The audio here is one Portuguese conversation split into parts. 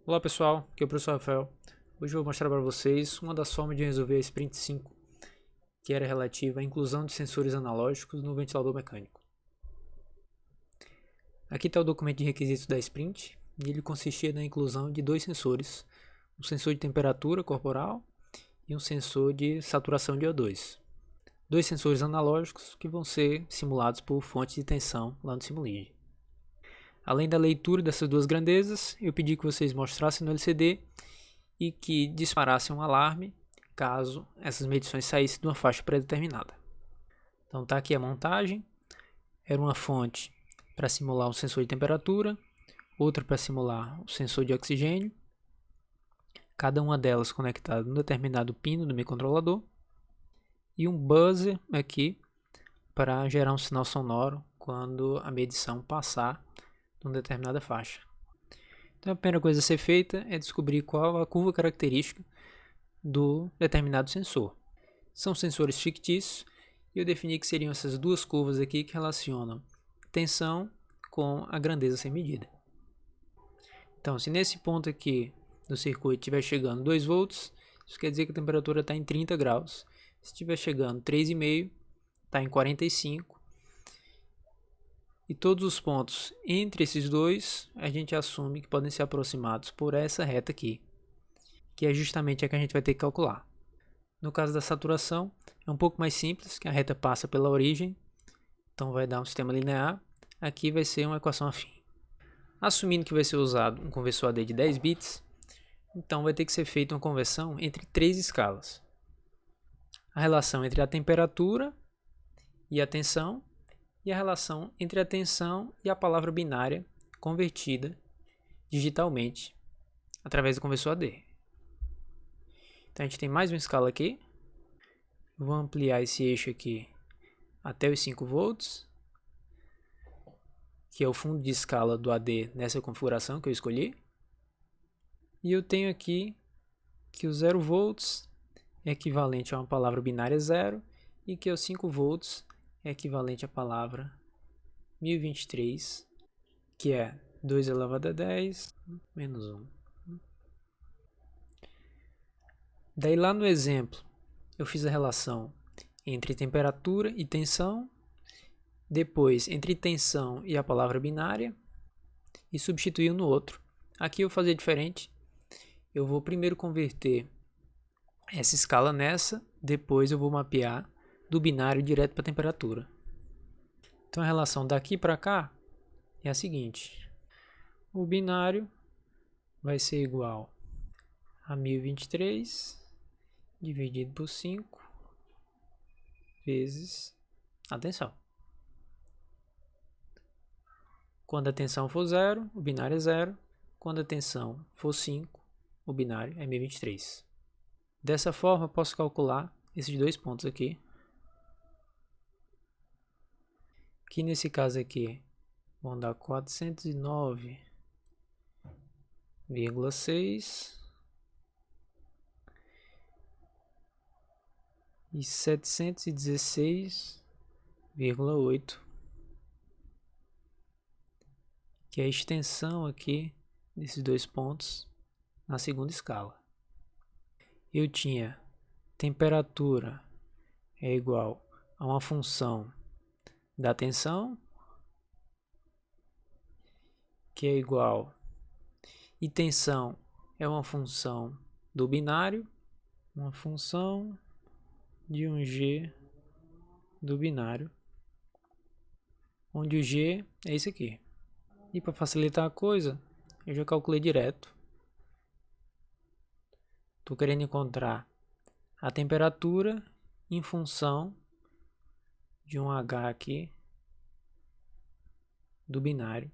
Olá pessoal, aqui é o professor Rafael. Hoje eu vou mostrar para vocês uma das formas de resolver a Sprint 5, que era relativa à inclusão de sensores analógicos no ventilador mecânico. Aqui está o documento de requisitos da Sprint, e ele consistia na inclusão de dois sensores, um sensor de temperatura corporal e um sensor de saturação de O2. Dois sensores analógicos que vão ser simulados por fontes de tensão lá no Simulink. Além da leitura dessas duas grandezas, eu pedi que vocês mostrassem no LCD e que disparassem um alarme caso essas medições saíssem de uma faixa pré-determinada. Então tá aqui a montagem, era uma fonte para simular um sensor de temperatura, outra para simular o sensor de oxigênio, cada uma delas conectada num determinado pino do microcontrolador, e um buzzer aqui para gerar um sinal sonoro quando a medição passar de uma determinada faixa. Então a primeira coisa a ser feita é descobrir qual a curva característica do determinado sensor. São sensores fictícios e eu defini que seriam essas duas curvas aqui que relacionam tensão com a grandeza a ser medida. Então, se nesse ponto aqui do circuito estiver chegando 2 volts, isso quer dizer que a temperatura está em 30 graus. Se estiver chegando 3,5, está em 45. E todos os pontos entre esses dois, a gente assume que podem ser aproximados por essa reta aqui, que é justamente a que a gente vai ter que calcular. No caso da saturação, é um pouco mais simples, que a reta passa pela origem, então vai dar um sistema linear. Aqui vai ser uma equação afim. Assumindo que vai ser usado um conversor AD de 10 bits, então vai ter que ser feita uma conversão entre três escalas. A relação entre a temperatura e a tensão, e a relação entre a tensão e a palavra binária convertida digitalmente através do conversor AD. Então a gente tem mais uma escala aqui. Vou ampliar esse eixo aqui até os 5 volts, que é o fundo de escala do AD nessa configuração que eu escolhi. E eu tenho aqui que o 0 volts é equivalente a uma palavra binária 0 e que os 5 volts é equivalente à palavra 1023, que é 2 elevado a 10 menos 1. Daí lá no exemplo eu fiz a relação entre temperatura e tensão, depois entre tensão e a palavra binária e substituí um no outro. Aqui eu vou fazer diferente, eu vou primeiro converter essa escala nessa, depois eu vou mapear do binário direto para a temperatura. Então a relação daqui para cá é a seguinte: o binário vai ser igual a 1023 dividido por 5 vezes a tensão. Quando a tensão for 0, o binário é 0. Quando a tensão for 5, o binário é 1023. Dessa forma, eu posso calcular esses dois pontos aqui. Que nesse caso aqui vão dar 409,6 e 716,8, que é a extensão aqui desses dois pontos na segunda escala. Eu tinha temperatura é igual a uma função da tensão, que é igual, e tensão é uma função do binário, uma função de um G do binário, onde o G é esse aqui. E para facilitar a coisa, eu já calculei direto. Estou querendo encontrar a temperatura em função de um H aqui do binário,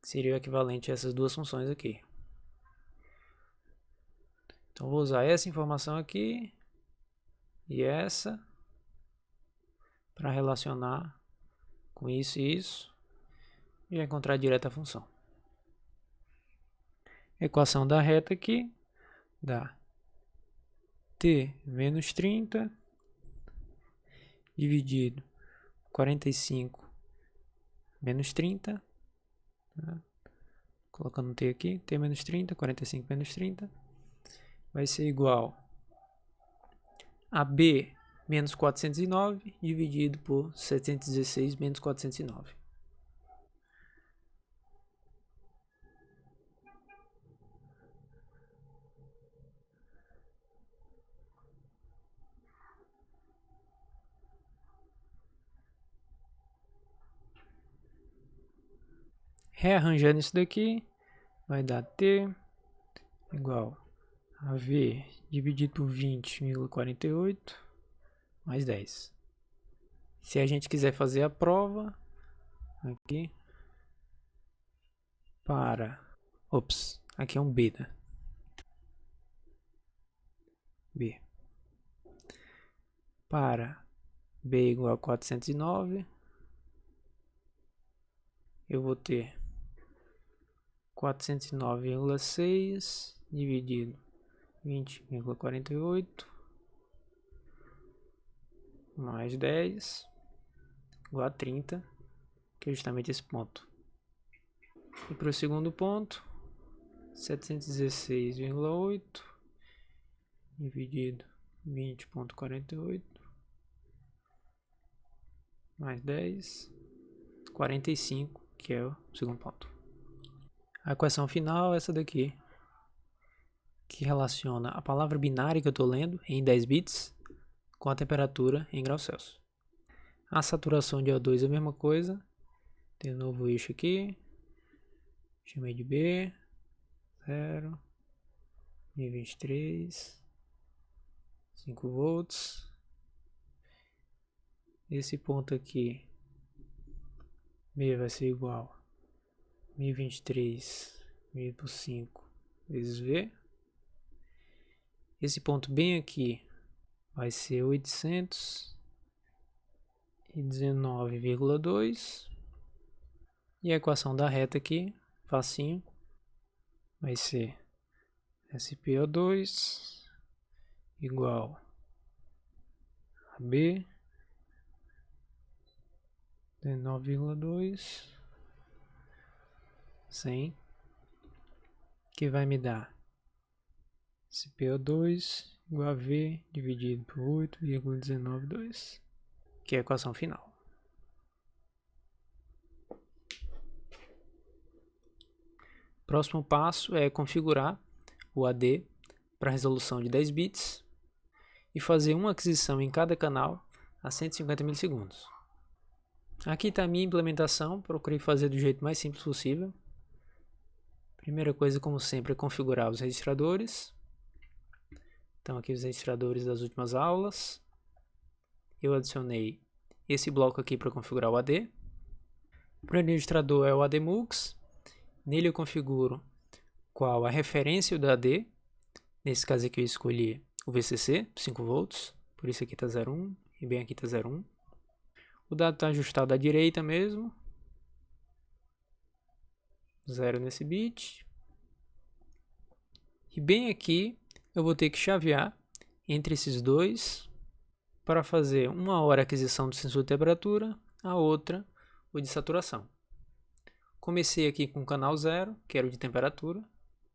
que seria o equivalente a essas duas funções aqui. Então vou usar essa informação aqui e essa para relacionar com isso e isso e encontrar direto a função. A equação da reta aqui dá T menos 30 dividido 45 menos 30, né, colocando T aqui, T menos 30, 45 menos 30, vai ser igual a B menos 409 dividido por 716 menos 409. Rearranjando isso daqui, vai dar T igual a V dividido por 20,48 mais 10. Se a gente quiser fazer a prova, aqui, aqui é um B, né? B. Para B igual a 409, eu vou ter 409,6 dividido 20,48 mais 10 igual a 30, que é justamente esse ponto. E para o segundo ponto, 716,8 dividido 20,48 mais 10, 45, que é o segundo ponto. A equação final é essa daqui, que relaciona a palavra binária que eu estou lendo em 10 bits com a temperatura em graus Celsius. A saturação de O2 é a mesma coisa. Tem um novo eixo aqui. Chamei de B. 0. 1023. 5 volts. Esse ponto aqui, B vai ser igual a 1023 medido por 5 vezes V. Esse ponto bem aqui vai ser 819,2. E a equação da reta aqui, facinho, vai ser SpO2 igual a B 19,2 100, que vai me dar SpO2 igual a V dividido por 8,192, que é a equação final. Próximo passo é configurar o AD para resolução de 10 bits e fazer uma aquisição em cada canal a 150 milissegundos. Aqui está a minha implementação, procurei fazer do jeito mais simples possível. Primeira coisa, como sempre, é configurar os registradores. Então aqui os registradores das últimas aulas. Eu adicionei esse bloco aqui para configurar o AD. O primeiro registrador é o ADMUX. Nele eu configuro qual a referência do AD. Nesse caso aqui eu escolhi o VCC, 5 volts. Por isso aqui está 0,1 e bem aqui está 0,1. O dado está ajustado à direita mesmo. 0 nesse bit. E bem aqui eu vou ter que chavear entre esses dois para fazer uma hora a aquisição do sensor de temperatura, a outra o de saturação. Comecei aqui com o canal 0, que era o de temperatura,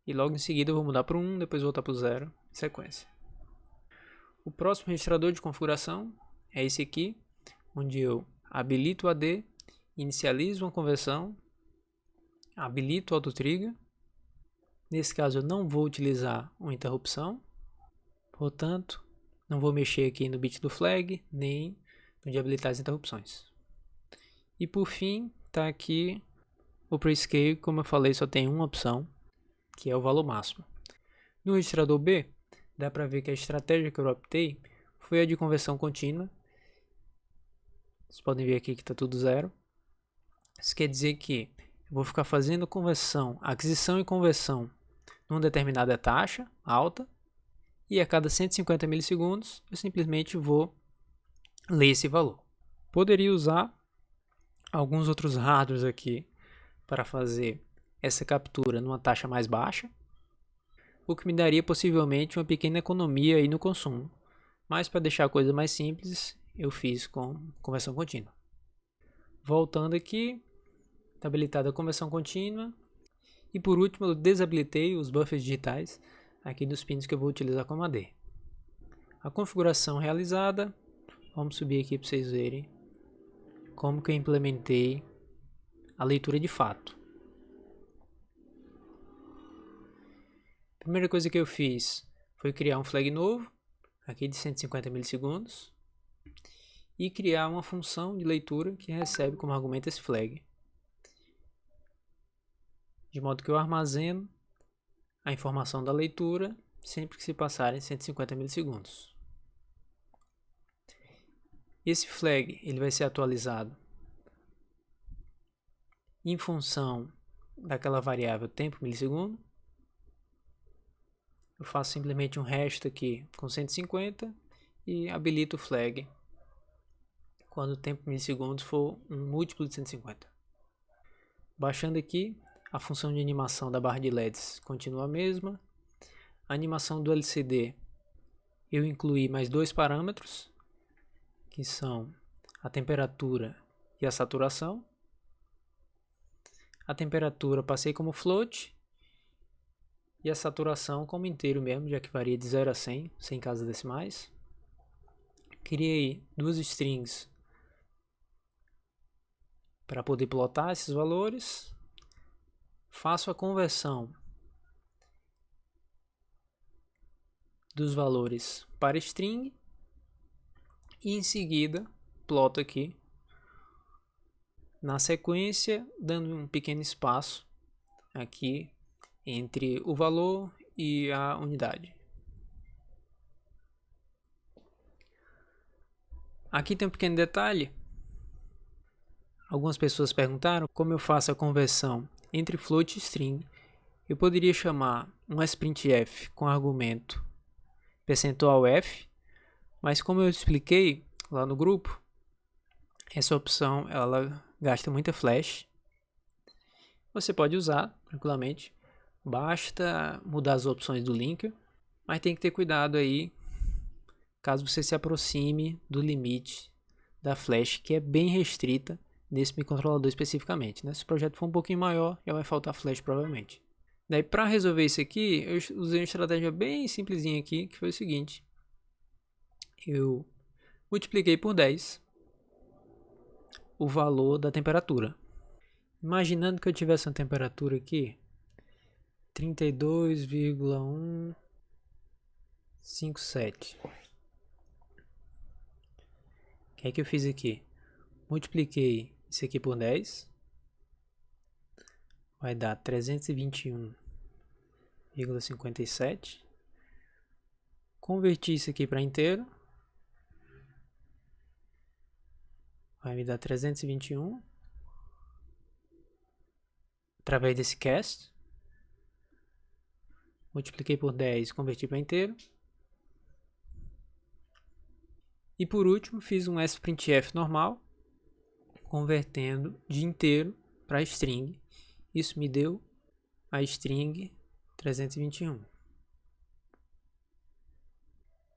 e logo em seguida eu vou mudar para o 1, depois voltar para o 0, em sequência. O próximo registrador de configuração é esse aqui, onde eu habilito o AD, inicializo uma conversão, habilito o autotrigger. Nesse caso eu não vou utilizar uma interrupção, portanto não vou mexer aqui no bit do flag, nem no de habilitar as interrupções. E por fim, está aqui o prescale, como eu falei, só tem uma opção, que é o valor máximo. No registrador B, dá para ver que a estratégia que eu optei foi a de conversão contínua. Vocês podem ver aqui que está tudo 0. Isso quer dizer que eu vou ficar fazendo conversão, aquisição e conversão numa determinada taxa alta, e a cada 150 milissegundos eu simplesmente vou ler esse valor. Poderia usar alguns outros hardwares aqui para fazer essa captura numa taxa mais baixa, o que me daria possivelmente uma pequena economia aí no consumo. Mas para deixar a coisa mais simples, eu fiz com conversão contínua. Voltando aqui, está habilitada a conversão contínua. E por último, eu desabilitei os buffers digitais aqui dos pins que eu vou utilizar como AD. A configuração realizada, vamos subir aqui para vocês verem como que eu implementei a leitura de fato. A primeira coisa que eu fiz foi criar um flag novo, aqui de 150 milissegundos, e criar uma função de leitura que recebe como argumento esse flag. De modo que eu armazeno a informação da leitura sempre que se passarem 150 milissegundos. Esse flag ele vai ser atualizado em função daquela variável tempo milissegundo. Eu faço simplesmente um resto aqui com 150 e habilito o flag quando o tempo milissegundos for um múltiplo de 150. Baixando aqui, a função de animação da barra de LEDs continua a mesma. A animação do LCD, eu incluí mais dois parâmetros, que são a temperatura e a saturação. A temperatura passei como float e a saturação como inteiro mesmo, já que varia de 0 a 100, sem casas decimais. Criei duas strings para poder plotar esses valores. Faço a conversão dos valores para string e em seguida ploto aqui na sequência, dando um pequeno espaço aqui entre o valor e a unidade. Aqui tem um pequeno detalhe. Algumas pessoas perguntaram como eu faço a conversão entre float e string. Eu poderia chamar um sprintf com argumento %f, mas como eu expliquei lá no grupo, essa opção ela gasta muita flash. Você pode usar tranquilamente, basta mudar as opções do linker, mas tem que ter cuidado aí caso você se aproxime do limite da flash, que é bem restrita nesse microcontrolador especificamente, né? Se o projeto for um pouquinho maior, já vai faltar flash provavelmente. Daí para resolver isso aqui, eu usei uma estratégia bem simplesinha aqui, que foi o seguinte. Eu multipliquei por 10 o valor da temperatura. Imaginando que eu tivesse uma temperatura aqui 32,157. O que é que eu fiz aqui? Multipliquei isso aqui por 10. Vai dar 321,57. Converti isso aqui para inteiro. Vai me dar 321. Através desse cast. Multipliquei por 10, converti para inteiro. E por último, fiz um sprintf normal, convertendo de inteiro para string. Isso me deu a string 321.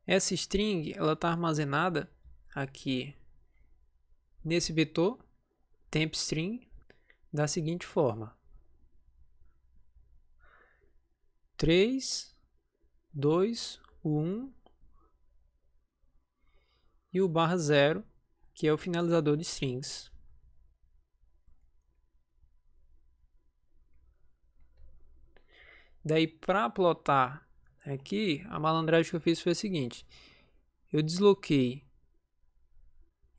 Essa string ela está armazenada aqui nesse vetor tempString da seguinte forma: 3, 2, 1 e o /0, que é o finalizador de strings. Daí para plotar aqui, a malandragem que eu fiz foi a seguinte: eu desloquei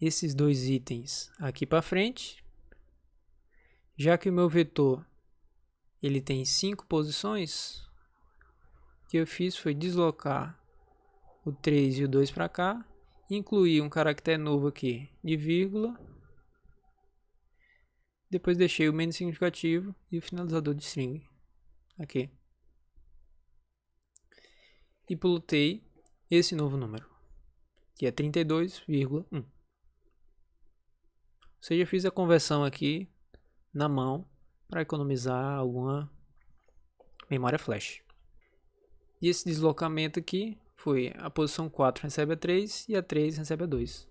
esses dois itens aqui para frente, já que o meu vetor ele tem 5 posições. O que eu fiz foi deslocar o 3 e o 2 para cá, incluir um caractere novo aqui de vírgula, depois deixei o menos significativo e o finalizador de string aqui. E plotei esse novo número, que é 32,1. Ou seja, eu fiz a conversão aqui na mão para economizar alguma memória flash. E esse deslocamento aqui foi a posição 4 recebe a 3 e a 3 recebe a 2.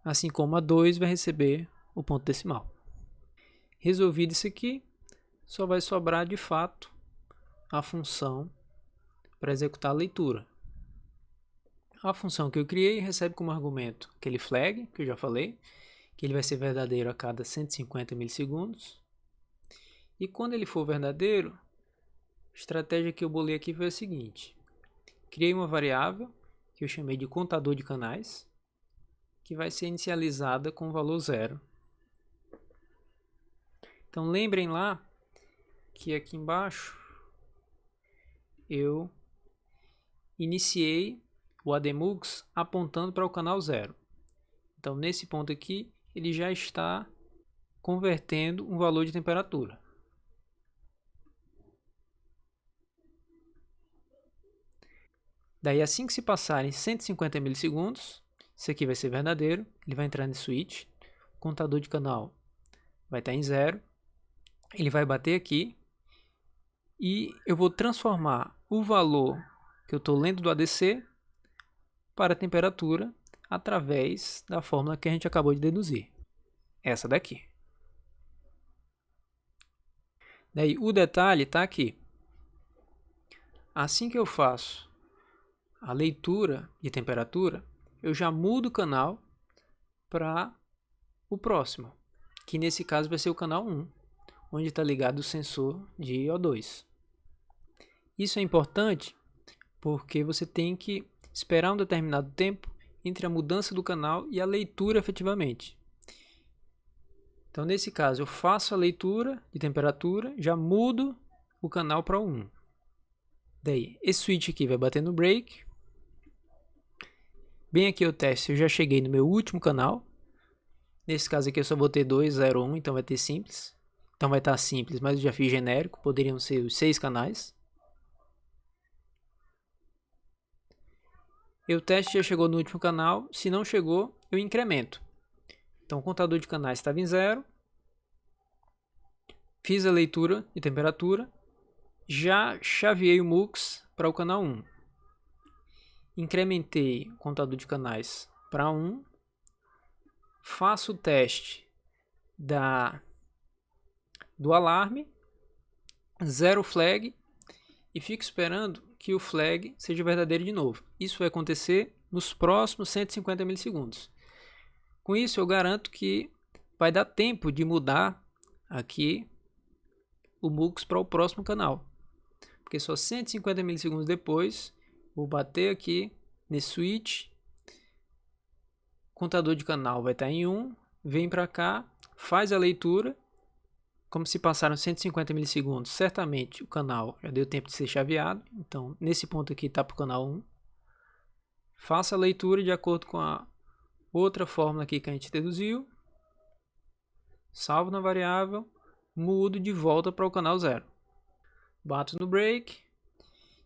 Assim como a 2 vai receber o ponto decimal. Resolvido isso aqui, só vai sobrar de fato a função para executar a leitura. A função que eu criei recebe como argumento aquele flag, que eu já falei, que ele vai ser verdadeiro a cada 150 milissegundos. E quando ele for verdadeiro, a estratégia que eu bolei aqui foi a seguinte. Criei uma variável que eu chamei de contador de canais, que vai ser inicializada com o valor 0. Então lembrem lá que aqui embaixo eu iniciei o ADMUX apontando para o canal 0. Então nesse ponto aqui ele já está convertendo um valor de temperatura. Daí assim que se passarem 150 milissegundos, isso aqui vai ser verdadeiro, ele vai entrar nesse switch, o contador de canal vai estar em 0, ele vai bater aqui e eu vou transformar o valor que eu estou lendo do ADC para a temperatura através da fórmula que a gente acabou de deduzir, essa daqui. Daí o detalhe está aqui. Assim que eu faço a leitura de temperatura, eu já mudo o canal para o próximo, que nesse caso vai ser o canal 1, onde está ligado o sensor de O2. Isso é importante porque você tem que esperar um determinado tempo entre a mudança do canal e a leitura efetivamente. Então nesse caso eu faço a leitura de temperatura, já mudo o canal para o 1. Daí esse switch aqui vai bater no break. Bem aqui o teste, eu já cheguei no meu último canal. Nesse caso aqui eu só vou ter 2, 0, 1, então vai ter simples. Então vai estar simples, mas eu já fiz genérico, poderiam ser os 6 canais. E o teste já chegou no último canal, se não chegou, eu incremento. Então o contador de canais estava em 0. Fiz a leitura de temperatura, já chaveei o MUX para o canal 1. Incrementei o contador de canais para 1. Faço o teste do alarme, 0 flag e fico esperando que o flag seja verdadeiro de novo. Isso vai acontecer nos próximos 150 milissegundos. Com isso eu garanto que vai dar tempo de mudar aqui o MUX para o próximo canal. Porque só 150 milissegundos depois vou bater aqui nesse switch, contador de canal vai estar em 1, vem para cá, faz a leitura, como se passaram 150 milissegundos, certamente o canal já deu tempo de ser chaveado, então nesse ponto aqui está para o canal 1, faça a leitura de acordo com a outra fórmula aqui que a gente deduziu, salvo na variável, mudo de volta para o canal 0, bato no break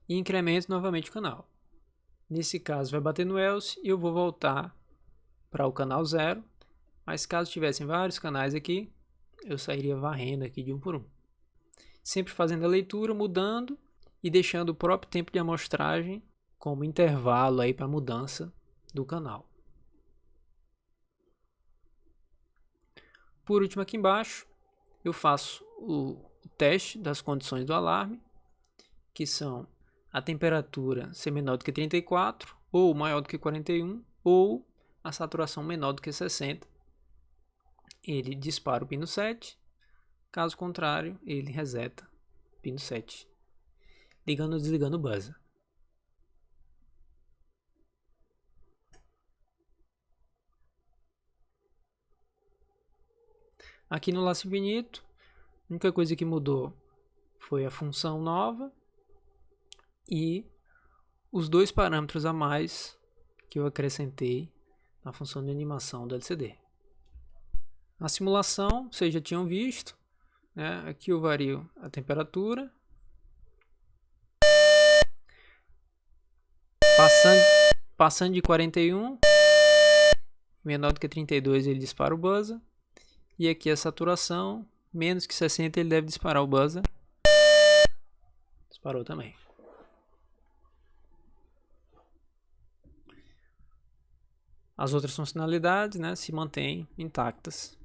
e incremento novamente o canal. Nesse caso vai bater no else e eu vou voltar para o canal 0, mas caso tivessem vários canais aqui, eu sairia varrendo aqui de um por um. Sempre fazendo a leitura, mudando e deixando o próprio tempo de amostragem como intervalo aí para mudança do canal. Por último aqui embaixo, eu faço o teste das condições do alarme, que são a temperatura ser menor do que 34, ou maior do que 41, ou a saturação menor do que 60. Ele dispara o pino 7, caso contrário, ele reseta o pino 7, ligando ou desligando o buzzer. Aqui no laço infinito, a única coisa que mudou foi a função nova e os 2 parâmetros a mais que eu acrescentei na função de animação do LCD. A simulação, vocês já tinham visto, né? Aqui eu vario a temperatura, passando de 41, menor do que 32 ele dispara o buzzer, e aqui a saturação, menos que 60 ele deve disparar o buzzer, disparou também. As outras funcionalidades, né, se mantêm intactas.